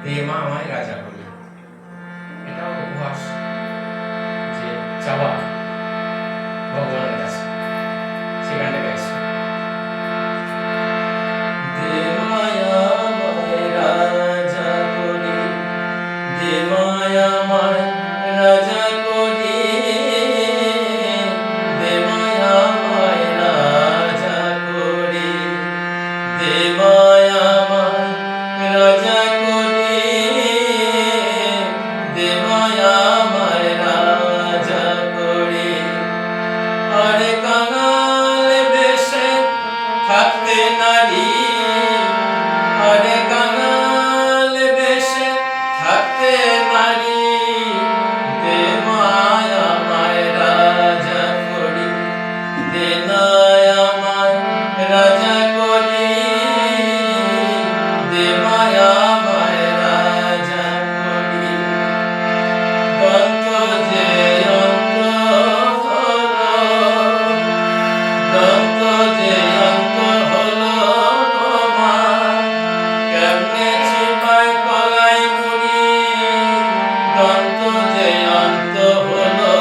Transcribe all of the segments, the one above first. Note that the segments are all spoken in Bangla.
দে মা আমায় রাজা করে। এটাও উপহাস, যে চাওয়া ভগবানের কাছে। সে গানটা গাইছে। দে মায় আমায় রাজা করে, দে মায় আমায় রাজা করে, দে মায় আমায় রাজা করে, দে মায় আমায় রাজা করে, দে মায় আমায় রাজা করে। আরে কাঙাল বেশে থাকতে নারী, আরে কাঙাল বেশে থাকতে নারী, দে মায় আমায় রাজা করি, দে নায় আমায় রাজা করি, দে মায় আমায় রাজা করি। দন্ত যে অন্ত হলো, দন্ত যে অন্ত হলো গো মা, কেমনে চিবায় কলাই মুড়ি, দন্ত যে অন্ত হলো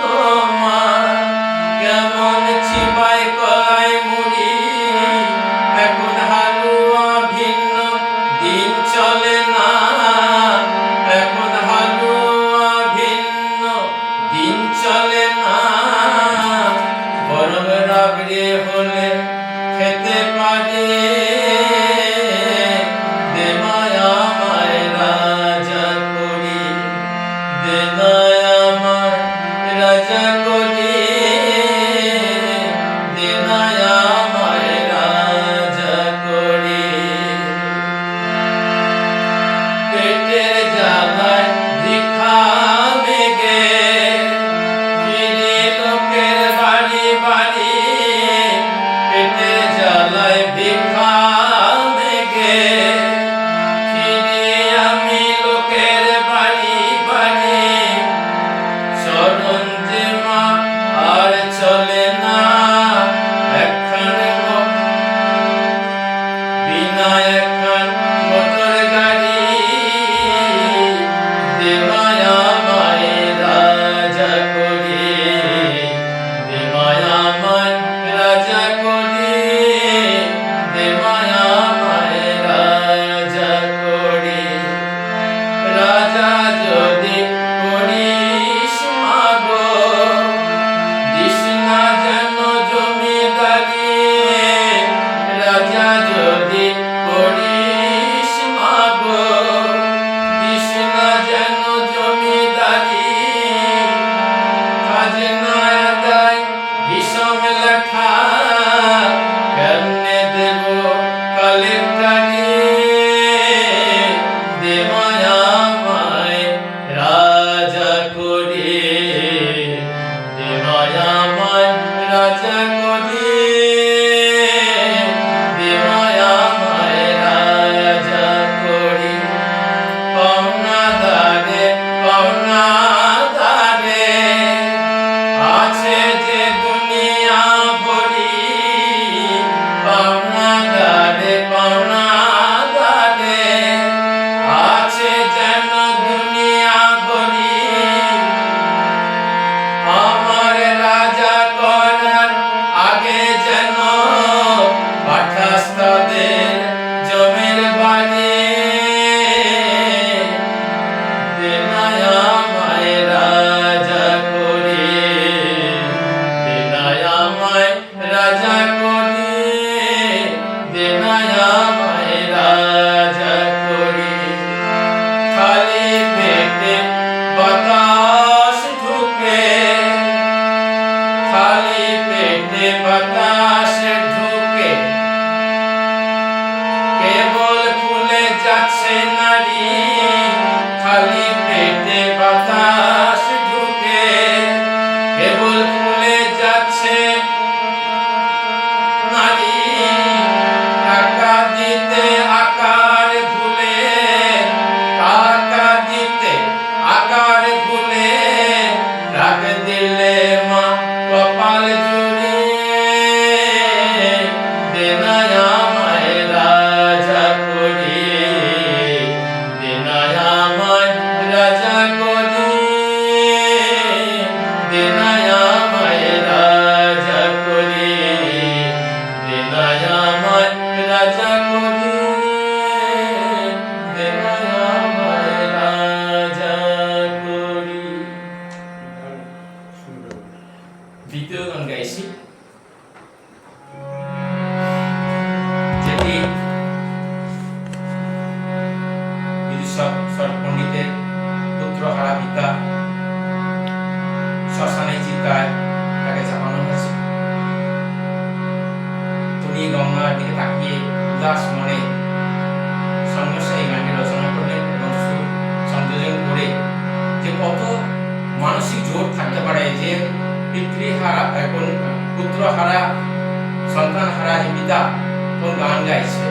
গো মা, কেমন চিবায় কলাই মুড়ি। এখন হালুয়া ভিন্ন দিন চলে না, এখন হালুয়া ভিন্ন দিন চলে না, বরং রাবড়ি হলে খেতে পারে, দে মায় আমায় রাজা করি, দে নায় আমায় রাজা করি, দে নায় আমায় রাজা করি। পেটের জ্বালায় ভিক্ষা মেগে ফিরি লোকের বাড়ি বাড়ি, পেটের জ্বালায় ভিক্ষা মেগে ফিরি আমি লোকের বাড়ি বাড়ি। চরণ যে মা আর চলে না, একখান বিনা একখান মোটর গাড়ি, দে মায় আমায় রাজা করি, দে মায় আমায় রাজা করি, দে মায় আমায় রাজা করি। রাজা যদি করিস মাগো, দিস না যেন জমিদারি, রাজা যদি করিস মাগো, দিস না যেন জমিদারি। খাজনা আদায় হিসাব লেখা কেমনে দেব কালেক্টরি, দে মায় আমায় রাজা করি, দে মায় আমায় রাজা করি, দে মায় আমায় রাজা করি। পাওনা দারে পাওনা দারে আছে যে দুনিয়া ভরি, পাওনা দারে পাওনা দারে আছে যেন দুনিয়া ভরি। আমার রাজা করার আগে যেন পাঠাস তাদের জমির বাড়ি, দে নায় আমায় রাজা করি, দে নায় আমায় রাজা করি, দে নায় আমায় রাজা করি। খালি পেটে বাতাস ঢুকে, খালি পেটে বাতাস ঢুকে, কেবল ফুলে যাচ্ছে নারী, খালি পেটে বাতাস ঢুকে, কেবল ফুলে যাচ্ছে নারী। টাকা দিতে আকার ভুলে, টাকা দিতে আকার ভুলে, রাগ দিলে মা কপাল জুড়ে, দে নায় আমায় রাজা করি, গঙ্গার দিকে তাকিয়ে উদাস মনে সন্ন্যাসী এই গানটি রচনা করলেন এবং সুর সংযোজন করে যে কত মানসিক জোর থাকতে পারে যে পিতৃহারা এখন পুত্রহারা সন্তানহারা যে পিতা তখন গান গাইছে